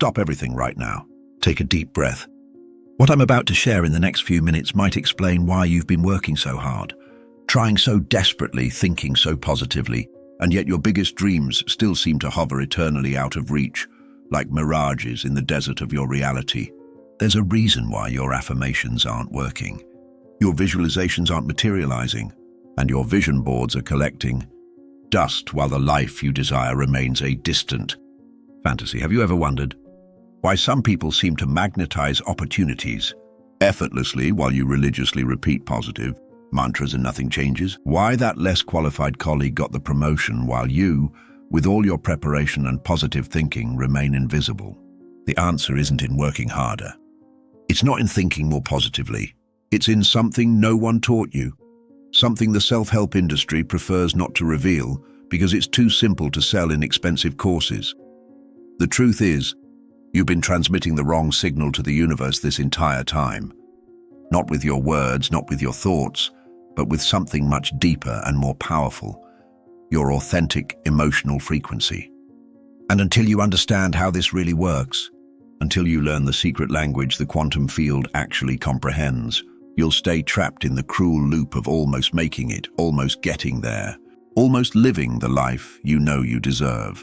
Stop everything right now. Take a deep breath. What I'm about to share in the next few minutes might explain why you've been working so hard, trying so desperately, thinking so positively, and yet your biggest dreams still seem to hover eternally out of reach, like mirages in the desert of your reality. There's a reason why your affirmations aren't working. Your visualizations aren't materializing, and your vision boards are collecting dust while the life you desire remains a distant fantasy. Have you ever wondered why some people seem to magnetize opportunities effortlessly while you religiously repeat positive mantras and nothing changes? Why that less qualified colleague got the promotion while you, with all your preparation and positive thinking, remain invisible? The answer isn't in working harder. It's not in thinking more positively. It's in something no one taught you, something the self-help industry prefers not to reveal because it's too simple to sell in expensive courses. The truth is, you've been transmitting the wrong signal to the universe this entire time. Not with your words, not with your thoughts, but with something much deeper and more powerful, your authentic emotional frequency. And until you understand how this really works, until you learn the secret language the quantum field actually comprehends, you'll stay trapped in the cruel loop of almost making it, almost getting there, almost living the life you know you deserve.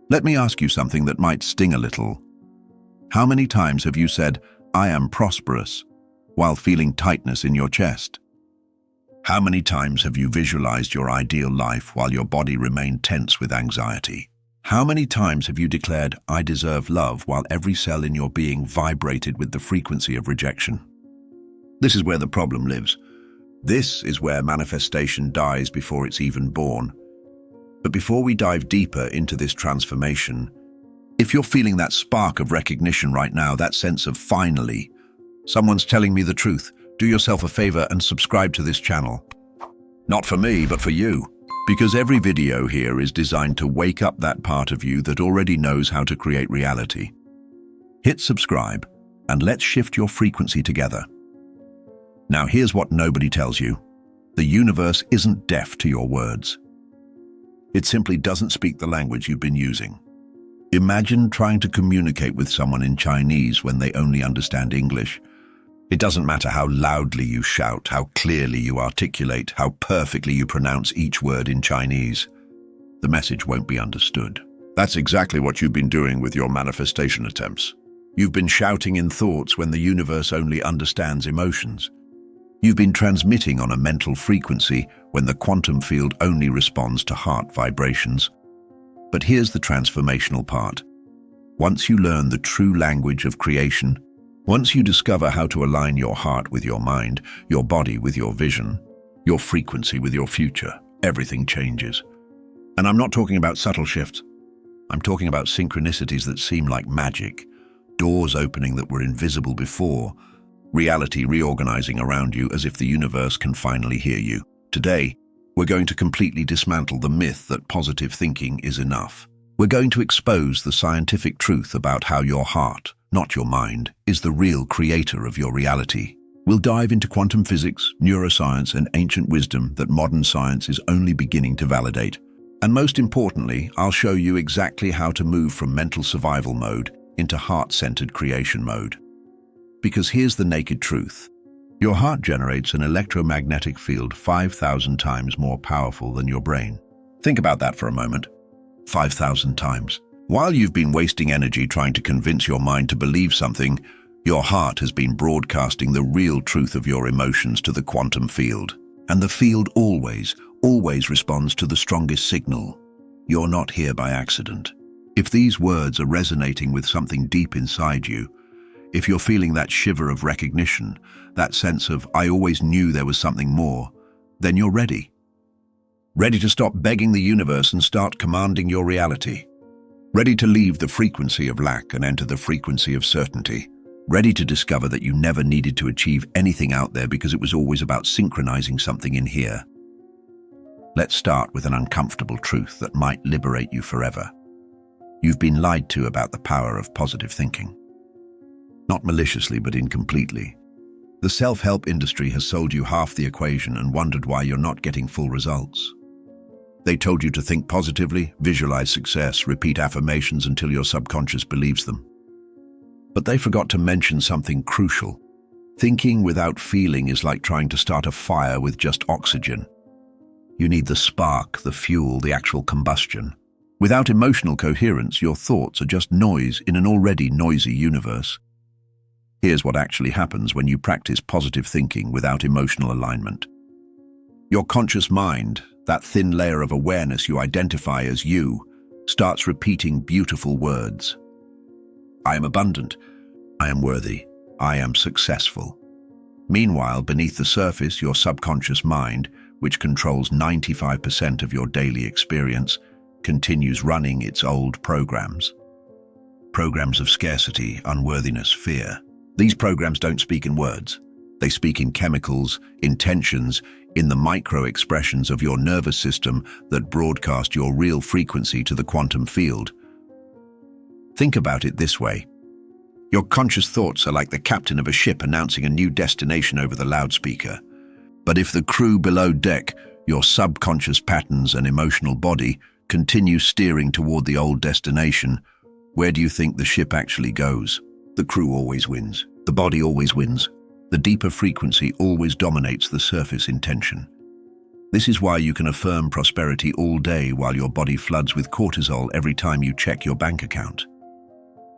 Let me ask you something that might sting a little. How many times have you said, "I am prosperous," while feeling tightness in your chest? How many times have you visualized your ideal life while your body remained tense with anxiety? How many times have you declared, "I deserve love," while every cell in your being vibrated with the frequency of rejection? This is where the problem lives. This is where manifestation dies before it's even born. But before we dive deeper into this transformation, if you're feeling that spark of recognition right now, that sense of finally, someone's telling me the truth, do yourself a favor and subscribe to this channel. Not for me, but for you. Because every video here is designed to wake up that part of you that already knows how to create reality. Hit subscribe, and let's shift your frequency together. Now here's what nobody tells you. The universe isn't deaf to your words. It simply doesn't speak the language you've been using. Imagine trying to communicate with someone in Chinese when they only understand English. It doesn't matter how loudly you shout, how clearly you articulate, how perfectly you pronounce each word in Chinese. The message won't be understood. That's exactly what you've been doing with your manifestation attempts. You've been shouting in thoughts when the universe only understands emotions. You've been transmitting on a mental frequency when the quantum field only responds to heart vibrations. But here's the transformational part. Once you learn the true language of creation, once you discover how to align your heart with your mind, your body with your vision, your frequency with your future, everything changes. And I'm not talking about subtle shifts. I'm talking about synchronicities that seem like magic, doors opening that were invisible before, reality reorganizing around you as if the universe can finally hear you. Today, we're going to completely dismantle the myth that positive thinking is enough. We're going to expose the scientific truth about how your heart, not your mind, is the real creator of your reality. We'll dive into quantum physics, neuroscience, and ancient wisdom that modern science is only beginning to validate. And most importantly, I'll show you exactly how to move from mental survival mode into heart-centered creation mode. Because here's the naked truth. Your heart generates an electromagnetic field 5,000 times more powerful than your brain. Think about that for a moment. 5,000 times. While you've been wasting energy trying to convince your mind to believe something, your heart has been broadcasting the real truth of your emotions to the quantum field. And the field always responds to the strongest signal. You're not here by accident. If these words are resonating with something deep inside you, if you're feeling that shiver of recognition, that sense of, "I always knew there was something more," then you're ready. Ready to stop begging the universe and start commanding your reality. Ready to leave the frequency of lack and enter the frequency of certainty. Ready to discover that you never needed to achieve anything out there because it was always about synchronizing something in here. Let's start with an uncomfortable truth that might liberate you forever. You've been lied to about the power of positive thinking. Not maliciously, but incompletely. The self-help industry has sold you half the equation and wondered why you're not getting full results. They told you to think positively, visualize success, repeat affirmations until your subconscious believes them. But they forgot to mention something crucial. Thinking without feeling is like trying to start a fire with just oxygen. You need the spark, the fuel, the actual combustion. Without emotional coherence, your thoughts are just noise in an already noisy universe. Here's what actually happens when you practice positive thinking without emotional alignment. Your conscious mind, that thin layer of awareness you identify as you, starts repeating beautiful words. I am abundant. I am worthy. I am successful. Meanwhile, beneath the surface, your subconscious mind, which controls 95% of your daily experience, continues running its old programs. Programs of scarcity, unworthiness, fear. These programs don't speak in words. They speak in chemicals, in tensions, in the micro-expressions of your nervous system that broadcast your real frequency to the quantum field. Think about it this way. Your conscious thoughts are like the captain of a ship announcing a new destination over the loudspeaker. But if the crew below deck, your subconscious patterns and emotional body, continue steering toward the old destination, where do you think the ship actually goes? The crew always wins. The body always wins. The deeper frequency always dominates the surface intention. This is why you can affirm prosperity all day while your body floods with cortisol every time you check your bank account.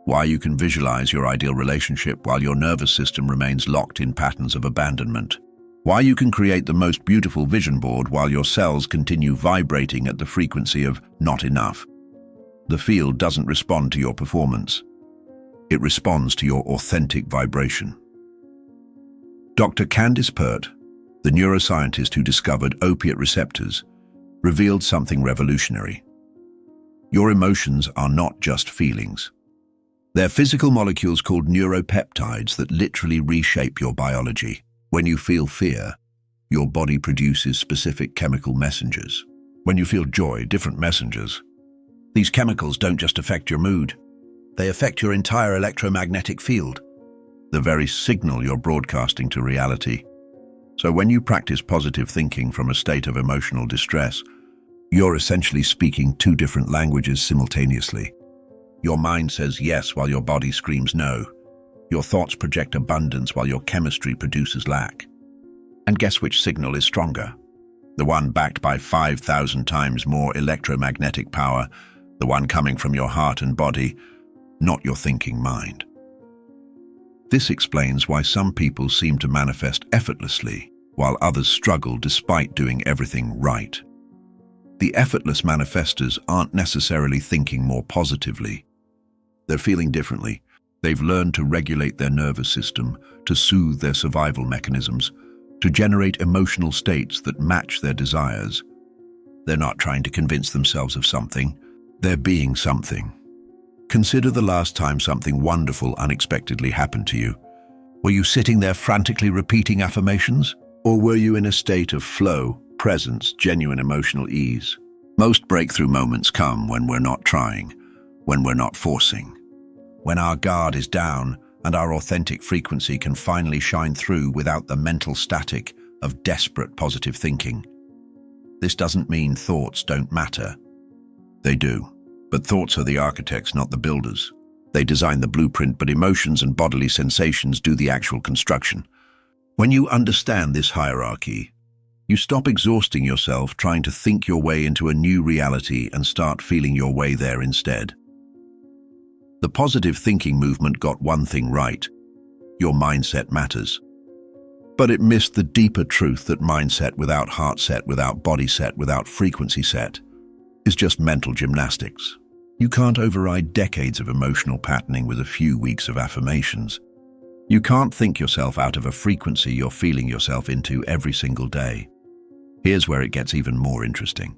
Why you can visualize your ideal relationship while your nervous system remains locked in patterns of abandonment. Why you can create the most beautiful vision board while your cells continue vibrating at the frequency of not enough. The field doesn't respond to your performance. It responds to your authentic vibration. Dr. Candice Pert, the neuroscientist who discovered opiate receptors, revealed something revolutionary. Your emotions are not just feelings. They're physical molecules called neuropeptides that literally reshape your biology. When you feel fear, your body produces specific chemical messengers. When you feel joy, different messengers. These chemicals don't just affect your mood. They affect your entire electromagnetic field, the very signal you're broadcasting to reality. So when you practice positive thinking from a state of emotional distress, you're essentially speaking two different languages simultaneously. Your mind says yes while your body screams no. Your thoughts project abundance while your chemistry produces lack. And guess which signal is stronger? The one backed by 5,000 times more electromagnetic power, the one coming from your heart and body, not your thinking mind. This explains why some people seem to manifest effortlessly, while others struggle despite doing everything right. The effortless manifestors aren't necessarily thinking more positively. They're feeling differently. They've learned to regulate their nervous system, to soothe their survival mechanisms, to generate emotional states that match their desires. They're not trying to convince themselves of something. They're being something. Consider the last time something wonderful unexpectedly happened to you. Were you sitting there frantically repeating affirmations? Or were you in a state of flow, presence, genuine emotional ease? Most breakthrough moments come when we're not trying, when we're not forcing. When our guard is down and our authentic frequency can finally shine through without the mental static of desperate positive thinking. This doesn't mean thoughts don't matter. They do. But thoughts are the architects, not the builders. They design the blueprint, but emotions and bodily sensations do the actual construction. When you understand this hierarchy, you stop exhausting yourself trying to think your way into a new reality and start feeling your way there instead. The positive thinking movement got one thing right: your mindset matters. But it missed the deeper truth that mindset without heart set, without body set, without frequency set, is just mental gymnastics. You can't override decades of emotional patterning with a few weeks of affirmations. You can't think yourself out of a frequency you're feeling yourself into every single day. Here's where it gets even more interesting.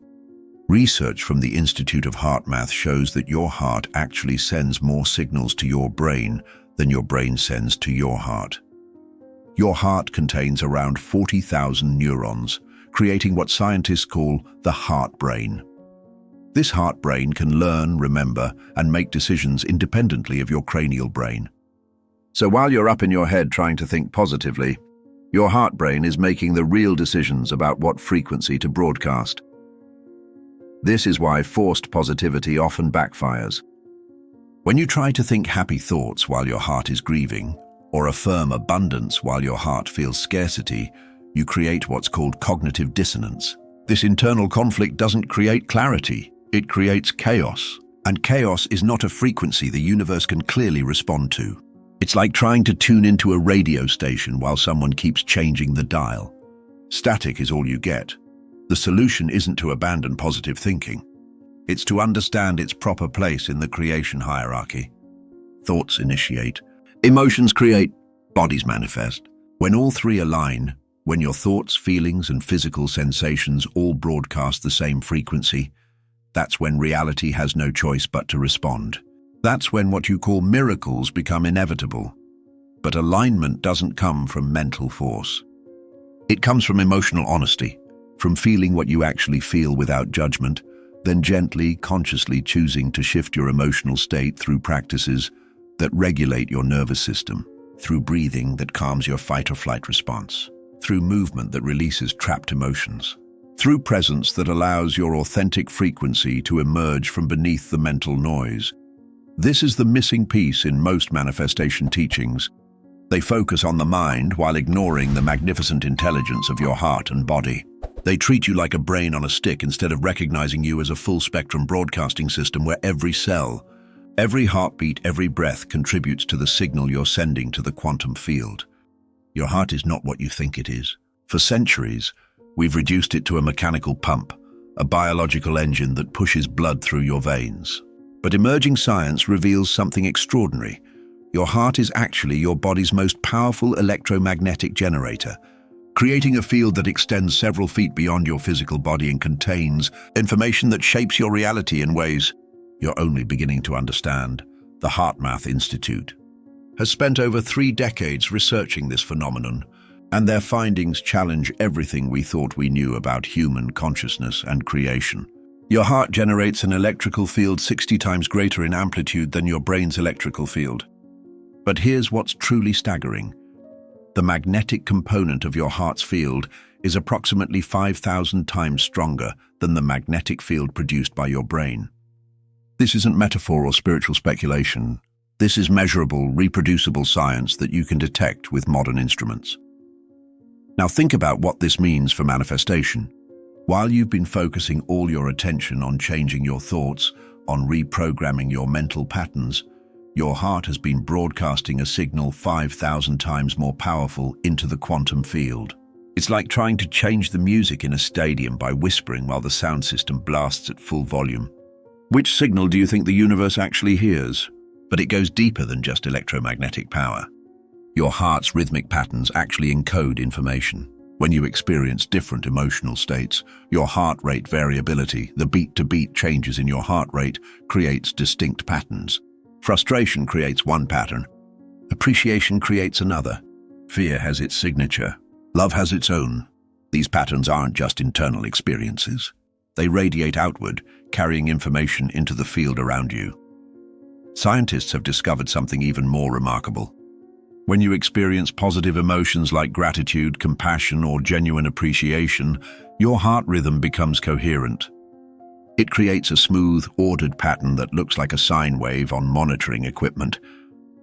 Research from the Institute of Heart Math shows that your heart actually sends more signals to your brain than your brain sends to your heart. Your heart contains around 40,000 neurons, creating what scientists call the heart brain. This heart brain can learn, remember, and make decisions independently of your cranial brain. So while you're up in your head trying to think positively, your heart brain is making the real decisions about what frequency to broadcast. This is why forced positivity often backfires. When you try to think happy thoughts while your heart is grieving, or affirm abundance while your heart feels scarcity, you create what's called cognitive dissonance. This internal conflict doesn't create clarity, it creates chaos. And chaos is not a frequency the universe can clearly respond to. It's like trying to tune into a radio station while someone keeps changing the dial. Static is all you get. The solution isn't to abandon positive thinking. It's to understand its proper place in the creation hierarchy. Thoughts initiate, emotions create, bodies manifest. When all three align, when your thoughts, feelings, and physical sensations all broadcast the same frequency, that's when reality has no choice but to respond. That's when what you call miracles become inevitable. But alignment doesn't come from mental force. It comes from emotional honesty, from feeling what you actually feel without judgment, then gently, consciously choosing to shift your emotional state through practices that regulate your nervous system, through breathing that calms your fight or flight response, through movement that releases trapped emotions, through presence that allows your authentic frequency to emerge from beneath the mental noise. This is the missing piece in most manifestation teachings. They focus on the mind while ignoring the magnificent intelligence of your heart and body. They treat you like a brain on a stick instead of recognizing you as a full-spectrum broadcasting system where every cell, every heartbeat, every breath contributes to the signal you're sending to the quantum field. Your heart is not what you think it is. For centuries, we've reduced it to a mechanical pump, a biological engine that pushes blood through your veins. But emerging science reveals something extraordinary. Your heart is actually your body's most powerful electromagnetic generator, creating a field that extends several feet beyond your physical body and contains information that shapes your reality in ways you're only beginning to understand. The HeartMath Institute has spent over 3 decades researching this phenomenon, and their findings challenge everything we thought we knew about human consciousness and creation. Your heart generates an electrical field 60 times greater in amplitude than your brain's electrical field. But here's what's truly staggering. The magnetic component of your heart's field is approximately 5,000 times stronger than the magnetic field produced by your brain. This isn't metaphor or spiritual speculation. This is measurable, reproducible science that you can detect with modern instruments. Now think about what this means for manifestation. While you've been focusing all your attention on changing your thoughts, on reprogramming your mental patterns, your heart has been broadcasting a signal 5,000 times more powerful into the quantum field. It's like trying to change the music in a stadium by whispering while the sound system blasts at full volume. Which signal do you think the universe actually hears? But it goes deeper than just electromagnetic power. Your heart's rhythmic patterns actually encode information. When you experience different emotional states, your heart rate variability, the beat-to-beat changes in your heart rate, creates distinct patterns. Frustration creates one pattern. Appreciation creates another. Fear has its signature. Love has its own. These patterns aren't just internal experiences. They radiate outward, carrying information into the field around you. Scientists have discovered something even more remarkable. When you experience positive emotions like gratitude, compassion, or genuine appreciation, your heart rhythm becomes coherent. It creates a smooth, ordered pattern that looks like a sine wave on monitoring equipment.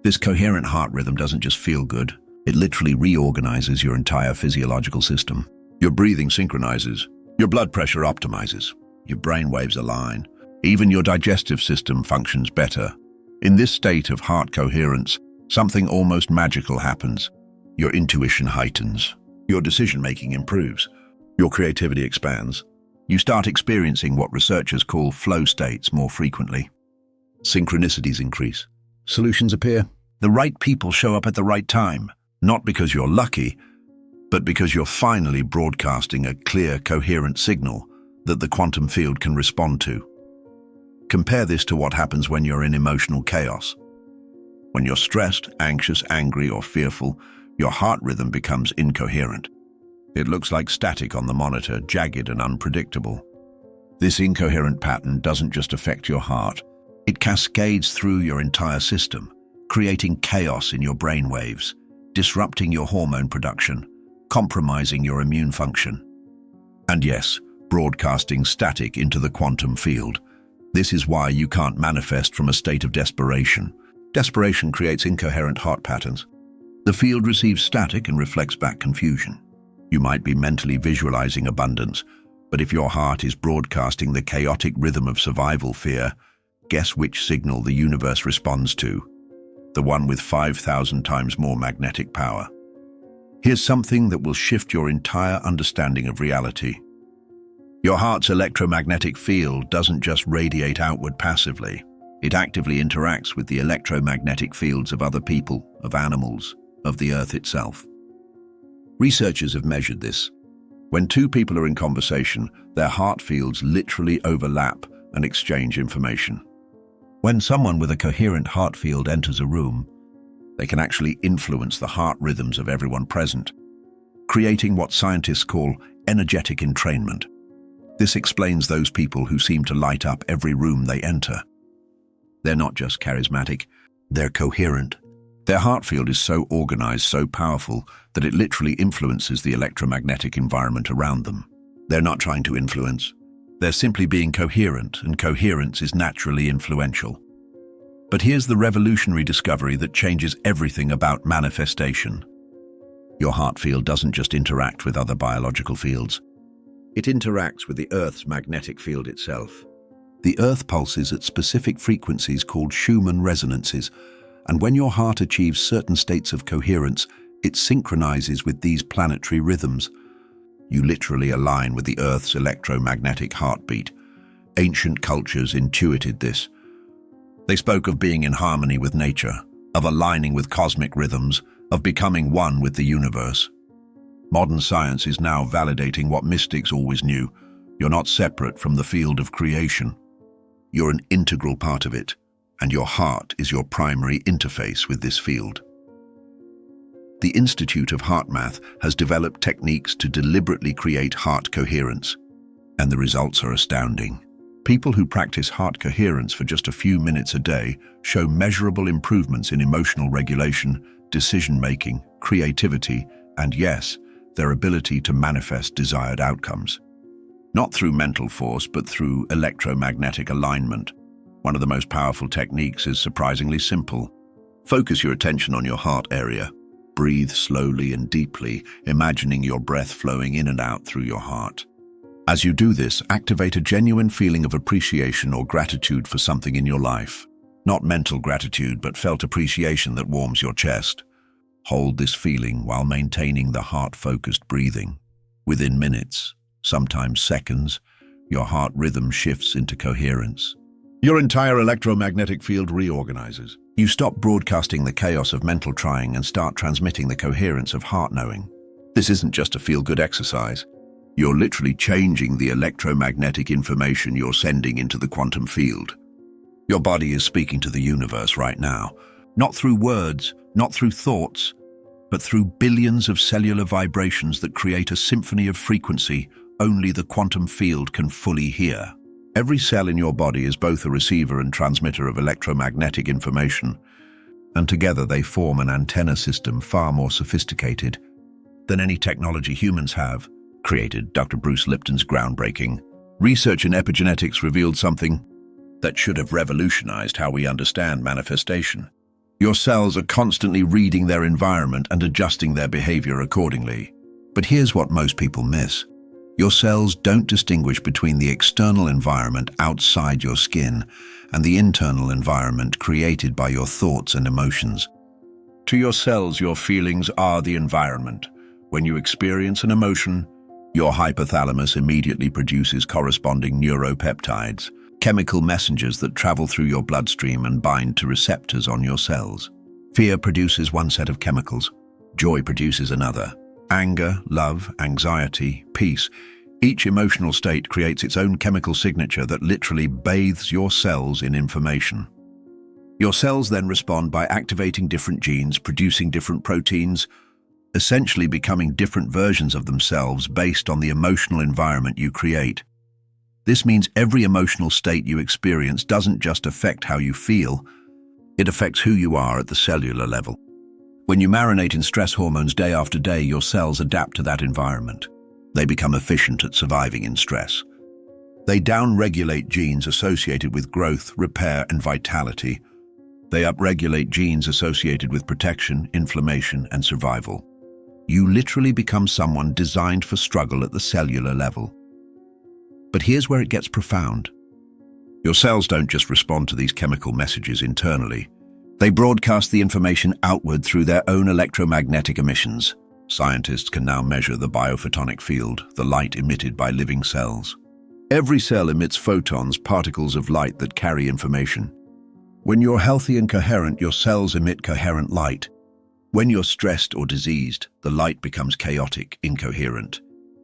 This coherent heart rhythm doesn't just feel good, it literally reorganizes your entire physiological system. Your breathing synchronizes, your blood pressure optimizes, your brain waves align. Even your digestive system functions better. In this state of heart coherence, something almost magical happens. Your intuition heightens, your decision-making improves, your creativity expands. You start experiencing what researchers call flow states more frequently. Synchronicities increase. Solutions appear. The right people show up at the right time, not because you're lucky, but because you're finally broadcasting a clear, coherent signal that the quantum field can respond to. Compare this to what happens when you're in emotional chaos. When you're stressed, anxious, angry, or fearful, your heart rhythm becomes incoherent. It looks like static on the monitor, jagged and unpredictable. This incoherent pattern doesn't just affect your heart, it cascades through your entire system, creating chaos in your brain waves, disrupting your hormone production, compromising your immune function. And yes, broadcasting static into the quantum field. This is why you can't manifest from a state of desperation. Desperation creates incoherent heart patterns. The field receives static and reflects back confusion. You might be mentally visualizing abundance, but if your heart is broadcasting the chaotic rhythm of survival fear, guess which signal the universe responds to? The one with 5,000 times more magnetic power. Here's something that will shift your entire understanding of reality. Your heart's electromagnetic field doesn't just radiate outward passively. It actively interacts with the electromagnetic fields of other people, of animals, of the Earth itself. Researchers have measured this. When two people are in conversation, their heart fields literally overlap and exchange information. When someone with a coherent heart field enters a room, they can actually influence the heart rhythms of everyone present, creating what scientists call energetic entrainment. This explains those people who seem to light up every room they enter. They're not just charismatic, they're coherent. Their heart field is so organized, so powerful, that it literally influences the electromagnetic environment around them. They're not trying to influence. They're simply being coherent, and coherence is naturally influential. But here's the revolutionary discovery that changes everything about manifestation. Your heart field doesn't just interact with other biological fields. It interacts with the Earth's magnetic field itself. The Earth pulses at specific frequencies called Schumann resonances, and when your heart achieves certain states of coherence, it synchronizes with these planetary rhythms. You literally align with the Earth's electromagnetic heartbeat. Ancient cultures intuited this. They spoke of being in harmony with nature, of aligning with cosmic rhythms, of becoming one with the universe. Modern science is now validating what mystics always knew. You're not separate from the field of creation. You're an integral part of it, and your heart is your primary interface with this field. The Institute of Heart Math has developed techniques to deliberately create heart coherence, and the results are astounding. People who practice heart coherence for just a few minutes a day show measurable improvements in emotional regulation, decision-making, creativity, and yes, their ability to manifest desired outcomes. Not through mental force, but through electromagnetic alignment. One of the most powerful techniques is surprisingly simple. Focus your attention on your heart area. Breathe slowly and deeply, imagining your breath flowing in and out through your heart. As you do this, activate a genuine feeling of appreciation or gratitude for something in your life. Not mental gratitude, but felt appreciation that warms your chest. Hold this feeling while maintaining the heart-focused breathing. Within minutes, sometimes seconds, your heart rhythm shifts into coherence. Your entire electromagnetic field reorganizes. You stop broadcasting the chaos of mental trying and start transmitting the coherence of heart knowing. This isn't just a feel-good exercise. You're literally changing the electromagnetic information you're sending into the quantum field. Your body is speaking to the universe right now, not through words, not through thoughts, but through billions of cellular vibrations that create a symphony of frequency only the quantum field can fully hear. Every cell in your body is both a receiver and transmitter of electromagnetic information, and together they form an antenna system far more sophisticated than any technology humans have created. Dr. Bruce Lipton's groundbreaking research in epigenetics revealed something that should have revolutionized how we understand manifestation. Your cells are constantly reading their environment and adjusting their behavior accordingly. But here's what most people miss. Your cells don't distinguish between the external environment outside your skin and the internal environment created by your thoughts and emotions. To your cells, your feelings are the environment. When you experience an emotion, your hypothalamus immediately produces corresponding neuropeptides, chemical messengers that travel through your bloodstream and bind to receptors on your cells. Fear produces one set of chemicals. Joy produces another. Anger, love, anxiety, peace. Each emotional state creates its own chemical signature that literally bathes your cells in information. Your cells then respond by activating different genes, producing different proteins, essentially becoming different versions of themselves based on the emotional environment you create. This means every emotional state you experience doesn't just affect how you feel, it affects who you are at the cellular level. When you marinate in stress hormones day after day, your cells adapt to that environment. They become efficient at surviving in stress. They downregulate genes associated with growth, repair, and vitality. They upregulate genes associated with protection, inflammation, and survival. You literally become someone designed for struggle at the cellular level. But here's where it gets profound. Your cells don't just respond to these chemical messages internally. They broadcast the information outward through their own electromagnetic emissions. Scientists can now measure the biophotonic field, the light emitted by living cells. Every cell emits photons, particles of light that carry information. When you're healthy and coherent, your cells emit coherent light. When you're stressed or diseased, the light becomes chaotic, incoherent.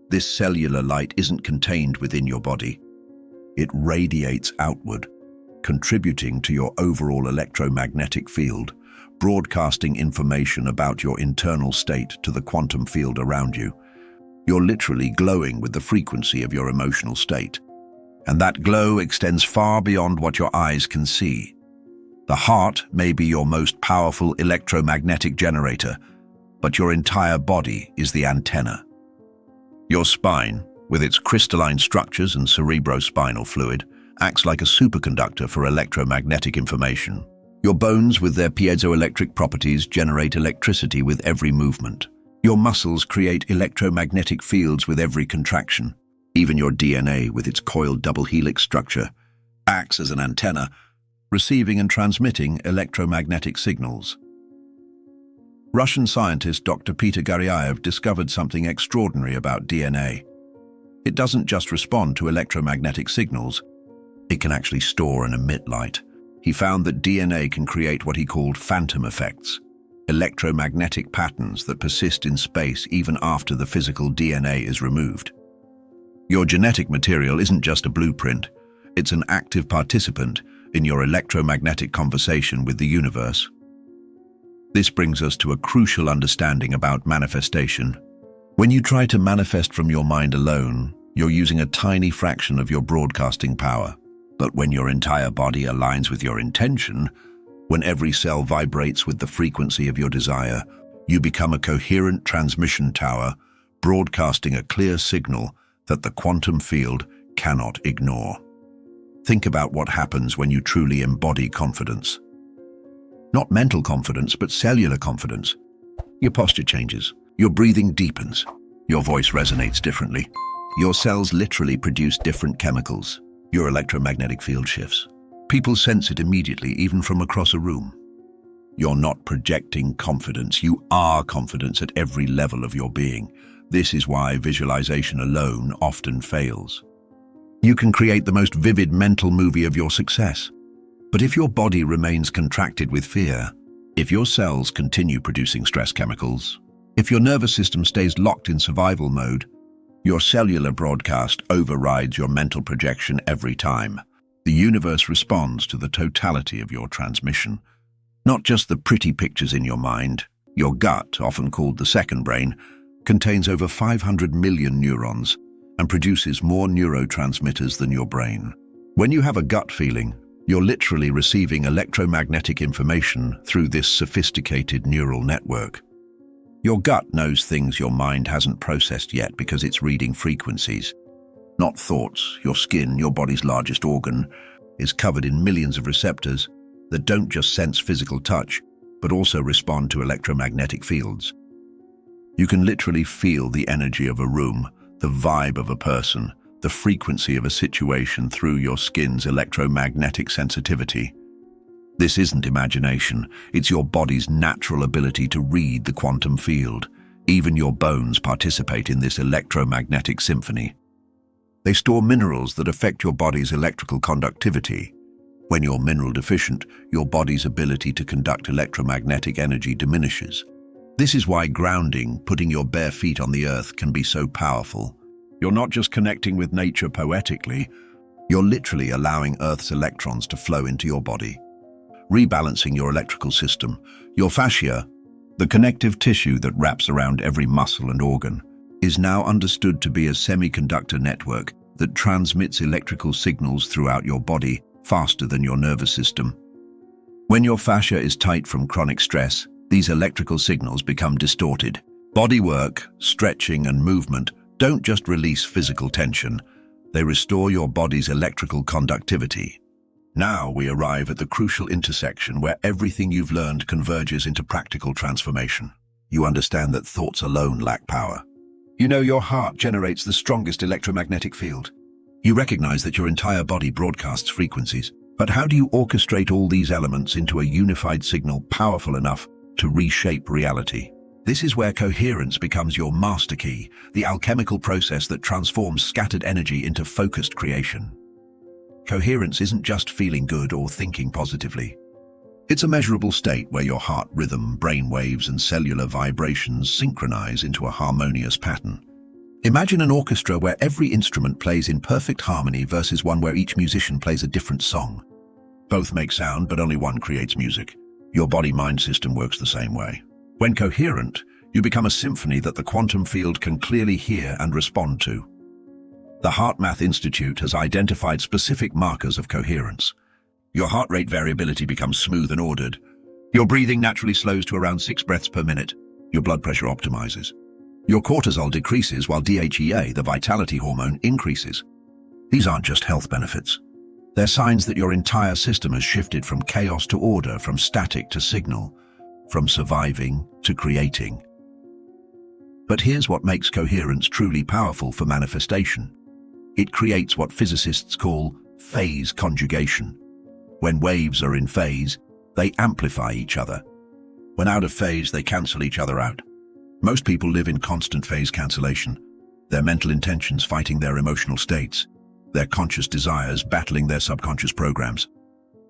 This cellular light isn't contained within your body. It radiates outward, contributing to your overall electromagnetic field, broadcasting information about your internal state to the quantum field around you. You're literally glowing with the frequency of your emotional state. And that glow extends far beyond what your eyes can see. The heart may be your most powerful electromagnetic generator, but your entire body is the antenna. Your spine, with its crystalline structures and cerebrospinal fluid, acts like a superconductor for electromagnetic information. Your bones, with their piezoelectric properties, generate electricity with every movement. Your muscles create electromagnetic fields with every contraction. Even your DNA, with its coiled double helix structure, acts as an antenna, receiving and transmitting electromagnetic signals. Russian scientist Dr. Peter Garyaev discovered something extraordinary about DNA. It doesn't just respond to electromagnetic signals, it can actually store and emit light. He found that DNA can create what he called phantom effects, electromagnetic patterns that persist in space even after the physical DNA is removed. Your genetic material isn't just a blueprint, it's an active participant in your electromagnetic conversation with the universe. This brings us to a crucial understanding about manifestation. When you try to manifest from your mind alone, you're using a tiny fraction of your broadcasting power. But when your entire body aligns with your intention, when every cell vibrates with the frequency of your desire, you become a coherent transmission tower, broadcasting a clear signal that the quantum field cannot ignore. Think about what happens when you truly embody confidence. Not mental confidence, but cellular confidence. Your posture changes, your breathing deepens, your voice resonates differently. Your cells literally produce different chemicals. Your electromagnetic field shifts. People sense it immediately, even from across a room. You're not projecting confidence, you are confidence at every level of your being. This is why visualization alone often fails. You can create the most vivid mental movie of your success. But if your body remains contracted with fear, if your cells continue producing stress chemicals, if your nervous system stays locked in survival mode, your cellular broadcast overrides your mental projection every time. The universe responds to the totality of your transmission, not just the pretty pictures in your mind. Your gut, often called the second brain, contains over 500 million neurons and produces more neurotransmitters than your brain. When you have a gut feeling, you're literally receiving electromagnetic information through this sophisticated neural network. Your gut knows things your mind hasn't processed yet because it's reading frequencies, not thoughts. Your skin, your body's largest organ, is covered in millions of receptors that don't just sense physical touch, but also respond to electromagnetic fields. You can literally feel the energy of a room, the vibe of a person, the frequency of a situation through your skin's electromagnetic sensitivity. This isn't imagination, it's your body's natural ability to read the quantum field. Even your bones participate in this electromagnetic symphony. They store minerals that affect your body's electrical conductivity. When you're mineral deficient, your body's ability to conduct electromagnetic energy diminishes. This is why grounding, putting your bare feet on the earth, can be so powerful. You're not just connecting with nature poetically, you're literally allowing Earth's electrons to flow into your body, rebalancing your electrical system. Your fascia, the connective tissue that wraps around every muscle and organ, is now understood to be a semiconductor network that transmits electrical signals throughout your body faster than your nervous system. When your fascia is tight from chronic stress, these electrical signals become distorted. Body work, stretching, and movement don't just release physical tension, they restore your body's electrical conductivity. Now we arrive at the crucial intersection where everything you've learned converges into practical transformation. You understand that thoughts alone lack power. You know your heart generates the strongest electromagnetic field. You recognize that your entire body broadcasts frequencies. But how do you orchestrate all these elements into a unified signal powerful enough to reshape reality? This is where coherence becomes your master key, the alchemical process that transforms scattered energy into focused creation. Coherence isn't just feeling good or thinking positively. It's a measurable state where your heart rhythm, brain waves, and cellular vibrations synchronize into a harmonious pattern. Imagine an orchestra where every instrument plays in perfect harmony versus one where each musician plays a different song. Both make sound, but only one creates music. Your body-mind system works the same way. When coherent, you become a symphony that the quantum field can clearly hear and respond to. The HeartMath Institute has identified specific markers of coherence. Your heart rate variability becomes smooth and ordered. Your breathing naturally slows to around 6 breaths per minute. Your blood pressure optimizes. Your cortisol decreases while DHEA, the vitality hormone, increases. These aren't just health benefits. They're signs that your entire system has shifted from chaos to order, from static to signal, from surviving to creating. But here's what makes coherence truly powerful for manifestation. It creates what physicists call phase conjugation. When waves are in phase, they amplify each other. When out of phase, they cancel each other out. Most people live in constant phase cancellation, their mental intentions fighting their emotional states, their conscious desires battling their subconscious programs.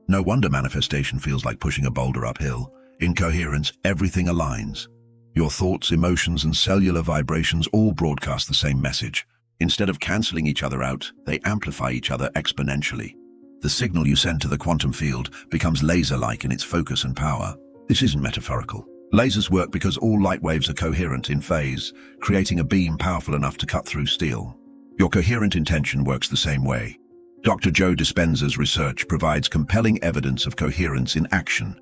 No wonder manifestation feels like pushing a boulder uphill. In coherence, everything aligns. Your thoughts, emotions, and cellular vibrations all broadcast the same message. Instead of canceling each other out, they amplify each other exponentially. The signal you send to the quantum field becomes laser-like in its focus and power. This isn't metaphorical. Lasers work because all light waves are coherent in phase, creating a beam powerful enough to cut through steel. Your coherent intention works the same way. Dr. Joe Dispenza's research provides compelling evidence of coherence in action.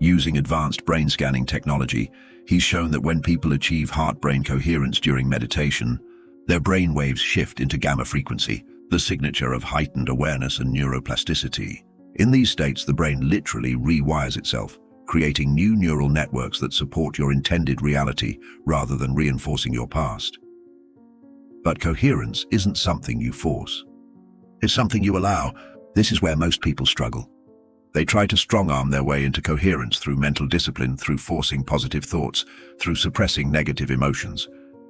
Using advanced brain scanning technology, he's shown that when people achieve heart-brain coherence during meditation, their brain waves shift into gamma frequency, the signature of heightened awareness and neuroplasticity. In these states, the brain literally rewires itself, creating new neural networks that support your intended reality rather than reinforcing your past. But coherence isn't something you force. It's something you allow. This is where most people struggle. They try to strong-arm their way into coherence through mental discipline, through forcing positive thoughts, through suppressing negative emotions.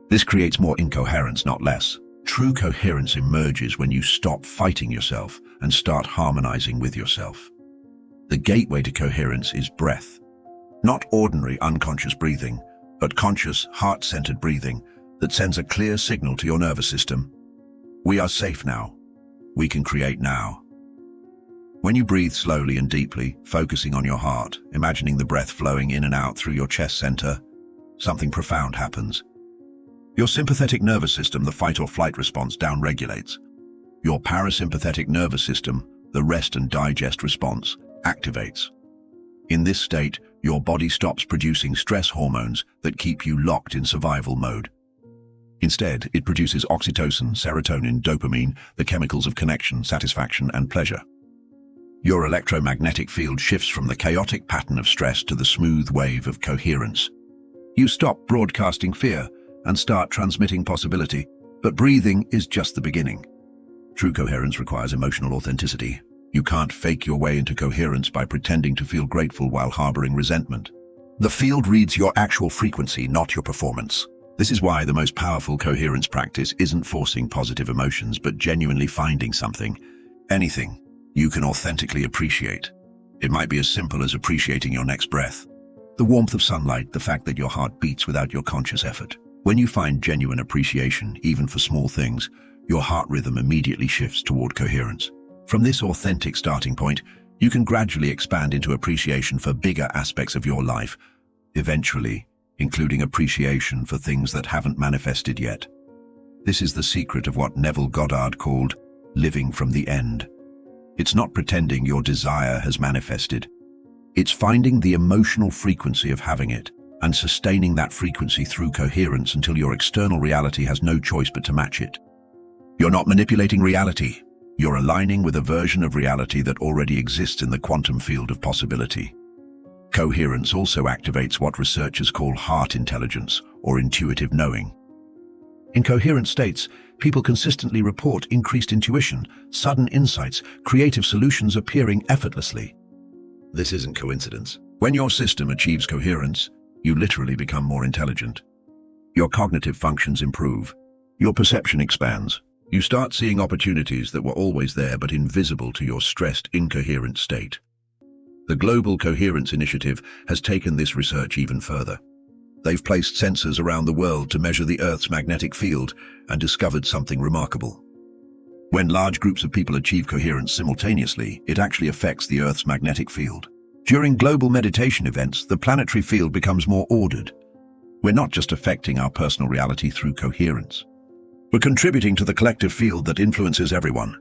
This creates more incoherence, not less. True coherence emerges when you stop fighting yourself and start harmonizing with yourself. The gateway to coherence is breath. Not ordinary unconscious breathing, but conscious, heart-centered breathing that sends a clear signal to your nervous system. We are safe now. We can create now. When you breathe slowly and deeply, focusing on your heart, imagining the breath flowing in and out through your chest center, something profound happens. Your sympathetic nervous system, the fight or flight response, downregulates. Your parasympathetic nervous system, the rest and digest response, activates. In this state, your body stops producing stress hormones that keep you locked in survival mode. Instead, it produces oxytocin, serotonin, dopamine, the chemicals of connection, satisfaction, and pleasure. Your electromagnetic field shifts from the chaotic pattern of stress to the smooth wave of coherence. You stop broadcasting fear and start transmitting possibility, but breathing is just the beginning. True coherence requires emotional authenticity. You can't fake your way into coherence by pretending to feel grateful while harboring resentment. The field reads your actual frequency, not your performance. This is why the most powerful coherence practice isn't forcing positive emotions, but genuinely finding something, anything, you can authentically appreciate. It might be as simple as appreciating your next breath, the warmth of sunlight, the fact that your heart beats without your conscious effort. When you find genuine appreciation, even for small things, your heart rhythm immediately shifts toward coherence. From this authentic starting point, you can gradually expand into appreciation for bigger aspects of your life, eventually including appreciation for things that haven't manifested yet. This is the secret of what Neville Goddard called living from the end. It's not pretending your desire has manifested. It's finding the emotional frequency of having it, and sustaining that frequency through coherence until your external reality has no choice but to match it. You're not manipulating reality. You're aligning with a version of reality that already exists in the quantum field of possibility. Coherence also activates what researchers call heart intelligence, or intuitive knowing. In coherent states, people consistently report increased intuition, sudden insights, creative solutions appearing effortlessly. This isn't coincidence. When your system achieves coherence, you literally become more intelligent. Your cognitive functions improve. Your perception expands. You start seeing opportunities that were always there but invisible to your stressed, incoherent state. The Global Coherence Initiative has taken this research even further. They've placed sensors around the world to measure the Earth's magnetic field and discovered something remarkable. When large groups of people achieve coherence simultaneously, it actually affects the Earth's magnetic field. During global meditation events, the planetary field becomes more ordered. We're not just affecting our personal reality through coherence. We're contributing to the collective field that influences everyone.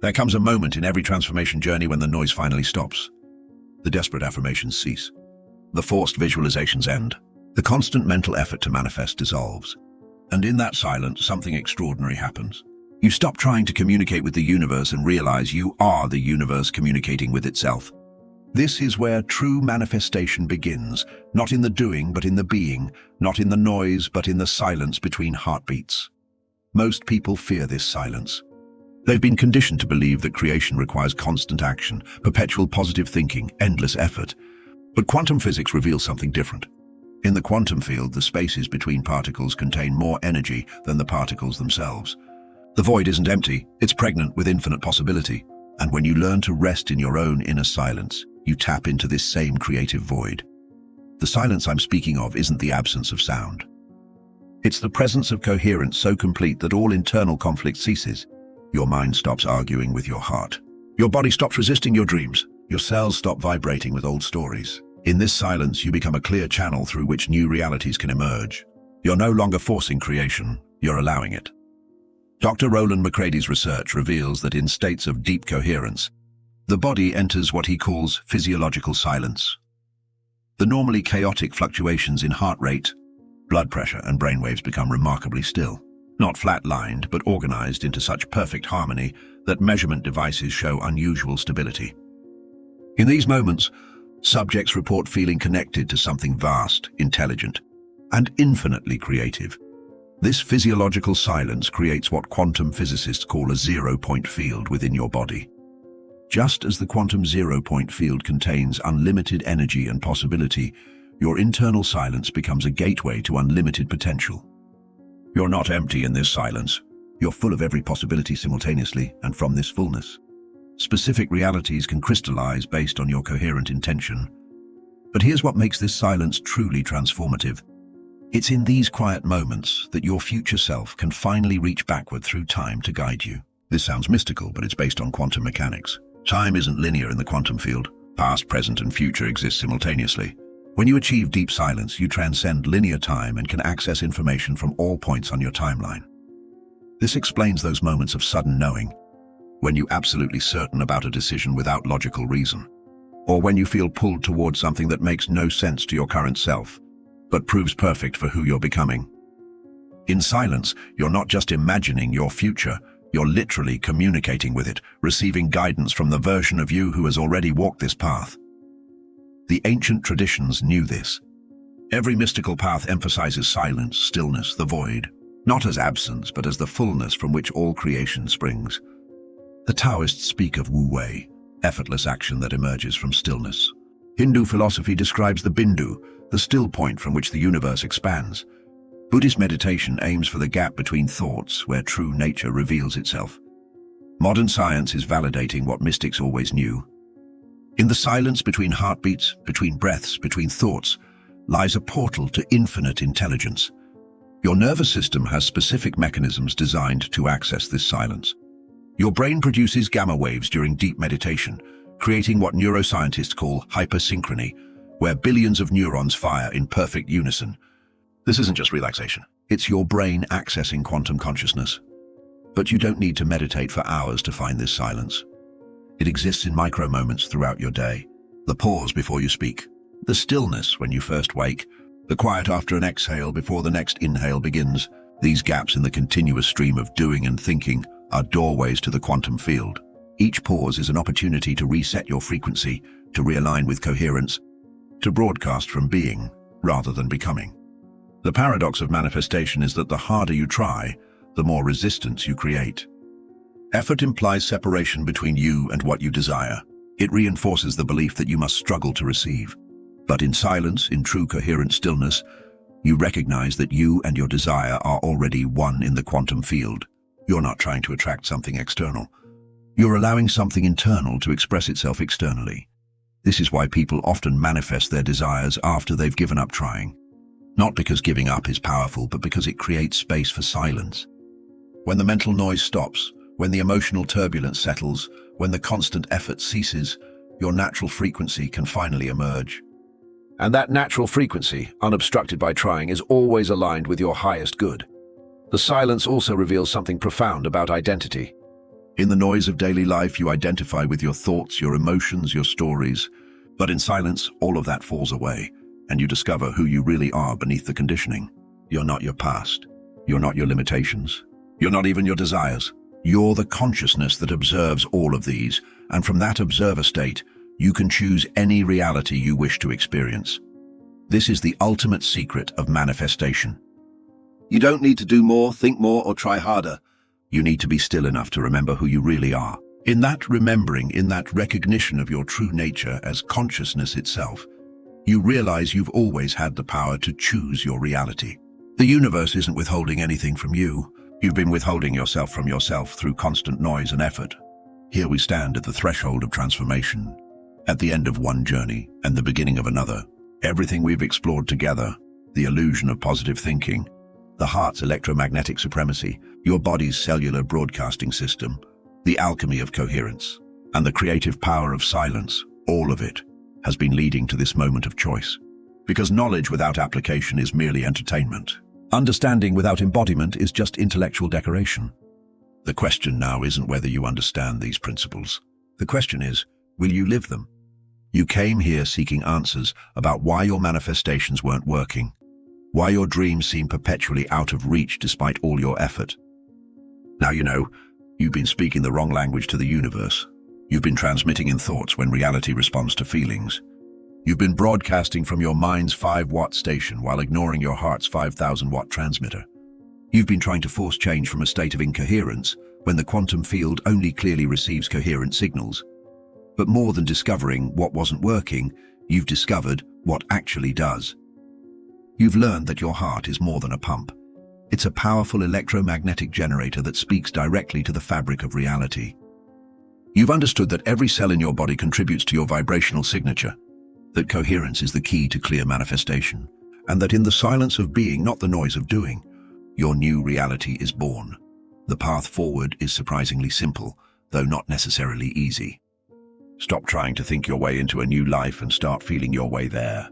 There comes a moment in every transformation journey when the noise finally stops. The desperate affirmations cease. The forced visualizations end. The constant mental effort to manifest dissolves. And in that silence, something extraordinary happens. You stop trying to communicate with the universe and realize you are the universe communicating with itself. This is where true manifestation begins, not in the doing but in the being, not in the noise but in the silence between heartbeats. Most people fear this silence. They've been conditioned to believe that creation requires constant action, perpetual positive thinking, endless effort. But quantum physics reveals something different. In the quantum field, the spaces between particles contain more energy than the particles themselves. The void isn't empty, it's pregnant with infinite possibility. And when you learn to rest in your own inner silence, you tap into this same creative void. The silence I'm speaking of isn't the absence of sound. It's the presence of coherence so complete that all internal conflict ceases. Your mind stops arguing with your heart. Your body stops resisting your dreams. Your cells stop vibrating with old stories. In this silence, you become a clear channel through which new realities can emerge. You're no longer forcing creation, you're allowing it. Dr. Roland McCrady's research reveals that in states of deep coherence, the body enters what he calls physiological silence. The normally chaotic fluctuations in heart rate, blood pressure, and brainwaves become remarkably still. Not flat-lined, but organized into such perfect harmony that measurement devices show unusual stability. In these moments, subjects report feeling connected to something vast, intelligent, and infinitely creative. This physiological silence creates what quantum physicists call a zero-point field within your body. Just as the quantum zero-point field contains unlimited energy and possibility, your internal silence becomes a gateway to unlimited potential. You're not empty in this silence. You're full of every possibility simultaneously, and from this fullness, specific realities can crystallize based on your coherent intention. But here's what makes this silence truly transformative. It's in these quiet moments that your future self can finally reach backward through time to guide you. This sounds mystical, but it's based on quantum mechanics. Time isn't linear in the quantum field. Past, present, and future exist simultaneously. When you achieve deep silence, you transcend linear time and can access information from all points on your timeline. This explains those moments of sudden knowing, when you're absolutely certain about a decision without logical reason, or when you feel pulled towards something that makes no sense to your current self, but proves perfect for who you're becoming. In silence, you're not just imagining your future, you're literally communicating with it, receiving guidance from the version of you who has already walked this path. The ancient traditions knew this. Every mystical path emphasizes silence, stillness, the void, not as absence, but as the fullness from which all creation springs. The Taoists speak of wu-wei, effortless action that emerges from stillness. Hindu philosophy describes the bindu, the still point from which the universe expands. Buddhist meditation aims for the gap between thoughts, where true nature reveals itself. Modern science is validating what mystics always knew. In the silence between heartbeats, between breaths, between thoughts, lies a portal to infinite intelligence. Your nervous system has specific mechanisms designed to access this silence. Your brain produces gamma waves during deep meditation, creating what neuroscientists call hypersynchrony, where billions of neurons fire in perfect unison. This isn't just relaxation. It's your brain accessing quantum consciousness. But you don't need to meditate for hours to find this silence. It exists in micro moments throughout your day. The pause before you speak, the stillness when you first wake, The quiet after an exhale before the next inhale begins. These gaps in the continuous stream of doing and thinking are doorways to the quantum field. Each pause is an opportunity to reset your frequency, to realign with coherence, to broadcast from being rather than becoming. The paradox of manifestation is that the harder you try, the more resistance you create. Effort implies separation between you and what you desire. It reinforces the belief that you must struggle to receive. But in silence, in true coherent stillness, you recognize that you and your desire are already one in the quantum field. You're not trying to attract something external. You're allowing something internal to express itself externally. This is why people often manifest their desires after they've given up trying. Not because giving up is powerful, but because it creates space for silence. When the mental noise stops, when the emotional turbulence settles, when the constant effort ceases, your natural frequency can finally emerge. And that natural frequency, unobstructed by trying, is always aligned with your highest good. The silence also reveals something profound about identity. In the noise of daily life, you identify with your thoughts, your emotions, your stories. But in silence, all of that falls away, and you discover who you really are beneath the conditioning. You're not your past. You're not your limitations. You're not even your desires. You're the consciousness that observes all of these, and from that observer state, you can choose any reality you wish to experience. This is the ultimate secret of manifestation. You don't need to do more, think more, or try harder. You need to be still enough to remember who you really are. In that remembering, in that recognition of your true nature as consciousness itself, you realize you've always had the power to choose your reality. The universe isn't withholding anything from you. You've been withholding yourself from yourself through constant noise and effort. Here we stand at the threshold of transformation, at the end of one journey and the beginning of another. Everything we've explored together, the illusion of positive thinking, the heart's electromagnetic supremacy, your body's cellular broadcasting system, the alchemy of coherence, and the creative power of silence, all of it has been leading to this moment of choice. Because knowledge without application is merely entertainment. Understanding without embodiment is just intellectual decoration. The question now isn't whether you understand these principles. The question is, will you live them? You came here seeking answers about why your manifestations weren't working, why your dreams seem perpetually out of reach despite all your effort. Now you know, you've been speaking the wrong language to the universe. You've been transmitting in thoughts when reality responds to feelings. You've been broadcasting from your mind's 5-watt station while ignoring your heart's 5,000-watt transmitter. You've been trying to force change from a state of incoherence when the quantum field only clearly receives coherent signals. But more than discovering what wasn't working, you've discovered what actually does. You've learned that your heart is more than a pump. It's a powerful electromagnetic generator that speaks directly to the fabric of reality. You've understood that every cell in your body contributes to your vibrational signature, that coherence is the key to clear manifestation, and that in the silence of being, not the noise of doing, your new reality is born. The path forward is surprisingly simple, though not necessarily easy. Stop trying to think your way into a new life and start feeling your way there.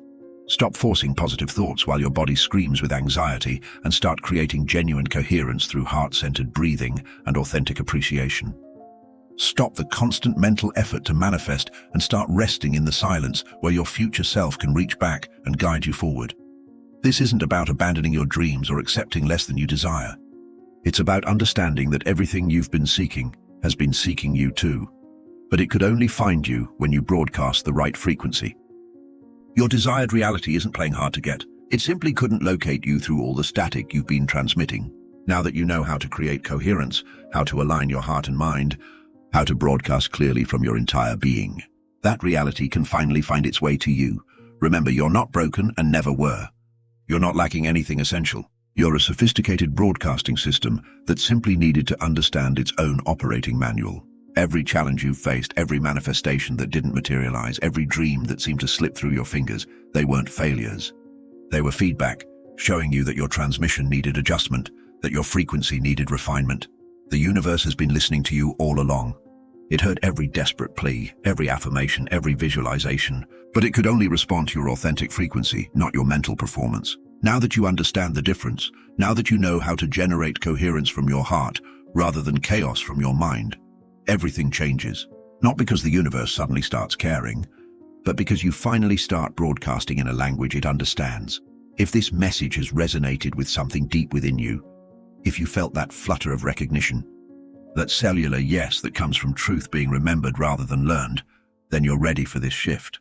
Stop forcing positive thoughts while your body screams with anxiety and start creating genuine coherence through heart-centered breathing and authentic appreciation. Stop the constant mental effort to manifest and start resting in the silence where your future self can reach back and guide you forward. This isn't about abandoning your dreams or accepting less than you desire. It's about understanding that everything you've been seeking has been seeking you too, but it could only find you when you broadcast the right frequency. Your desired reality isn't playing hard to get. It simply couldn't locate you through all the static you've been transmitting. Now that you know how to create coherence, how to align your heart and mind, how to broadcast clearly from your entire being, that reality can finally find its way to you. Remember, you're not broken and never were. You're not lacking anything essential. You're a sophisticated broadcasting system that simply needed to understand its own operating manual. Every challenge you've faced, every manifestation that didn't materialize, every dream that seemed to slip through your fingers, they weren't failures. They were feedback, showing you that your transmission needed adjustment, that your frequency needed refinement. The universe has been listening to you all along. It heard every desperate plea, every affirmation, every visualization, but it could only respond to your authentic frequency, not your mental performance. Now that you understand the difference, now that you know how to generate coherence from your heart rather than chaos from your mind, everything changes. Not because the universe suddenly starts caring, but because you finally start broadcasting in a language it understands. If this message has resonated with something deep within you, if you felt that flutter of recognition, that cellular yes that comes from truth being remembered rather than learned, then you're ready for this shift.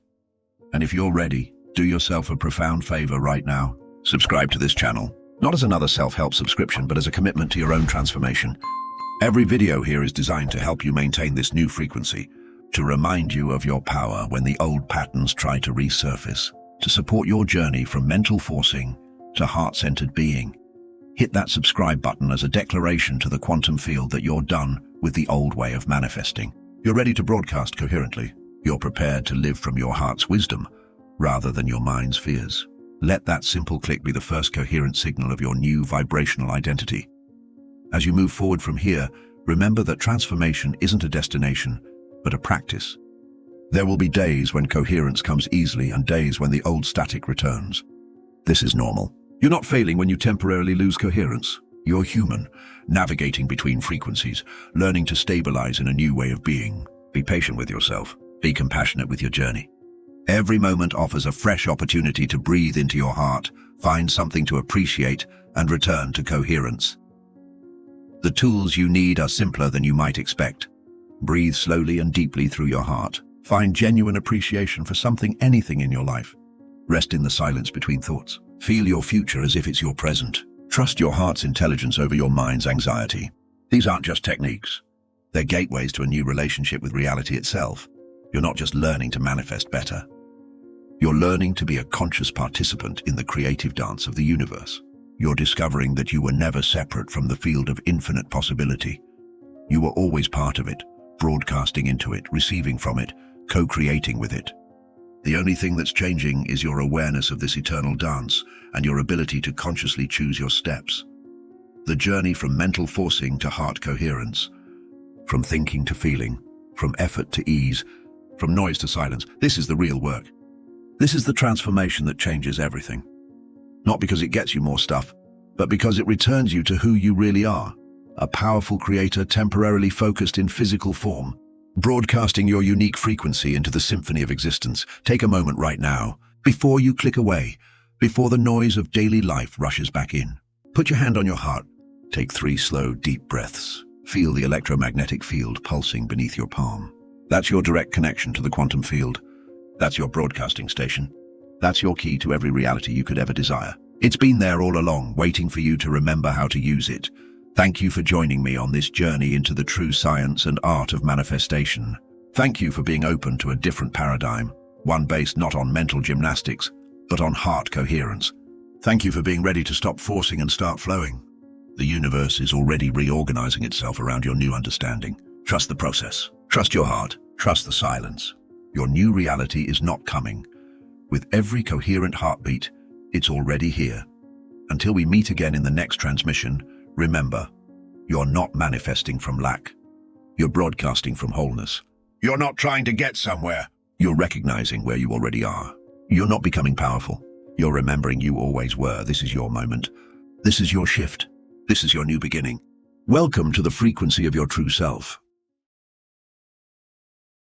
And if you're ready, do yourself a profound favor right now. Subscribe to this channel, not as another self-help subscription, but as a commitment to your own transformation. Every video here is designed to help you maintain this new frequency, to remind you of your power when the old patterns try to resurface, to support your journey from mental forcing to heart-centered being. Hit that subscribe button as a declaration to the quantum field that you're done with the old way of manifesting. You're ready to broadcast coherently. You're prepared to live from your heart's wisdom rather than your mind's fears. Let that simple click be the first coherent signal of your new vibrational identity. As you move forward from here, remember that transformation isn't a destination, but a practice. There will be days when coherence comes easily and days when the old static returns. This is normal. You're not failing when you temporarily lose coherence. You're human, navigating between frequencies, learning to stabilize in a new way of being. Be patient with yourself. Be compassionate with your journey. Every moment offers a fresh opportunity to breathe into your heart, find something to appreciate, and return to coherence. The tools you need are simpler than you might expect. Breathe slowly and deeply through your heart. Find genuine appreciation for something, anything in your life. Rest in the silence between thoughts. Feel your future as if it's your present. Trust your heart's intelligence over your mind's anxiety. These aren't just techniques. They're gateways to a new relationship with reality itself. You're not just learning to manifest better. You're learning to be a conscious participant in the creative dance of the universe. You're discovering that you were never separate from the field of infinite possibility. You were always part of it, broadcasting into it, receiving from it, co-creating with it. The only thing that's changing is your awareness of this eternal dance and your ability to consciously choose your steps. The journey from mental forcing to heart coherence, from thinking to feeling, from effort to ease, from noise to silence, this is the real work. This is the transformation that changes everything. Not because it gets you more stuff, but because it returns you to who you really are, a powerful creator temporarily focused in physical form, broadcasting your unique frequency into the symphony of existence. Take a moment right now, before you click away, before the noise of daily life rushes back in. Put your hand on your heart. Take 3 slow, deep breaths. Feel the electromagnetic field pulsing beneath your palm. That's your direct connection to the quantum field. That's your broadcasting station. That's your key to every reality you could ever desire. It's been there all along, waiting for you to remember how to use it. Thank you for joining me on this journey into the true science and art of manifestation. Thank you for being open to a different paradigm, one based not on mental gymnastics, but on heart coherence. Thank you for being ready to stop forcing and start flowing. The universe is already reorganizing itself around your new understanding. Trust the process. Trust your heart. Trust the silence. Your new reality is not coming. With every coherent heartbeat, it's already here. Until we meet again in the next transmission, remember, you're not manifesting from lack. You're broadcasting from wholeness. You're not trying to get somewhere. You're recognizing where you already are. You're not becoming powerful. You're remembering you always were. This is your moment. This is your shift. This is your new beginning. Welcome to the frequency of your true self.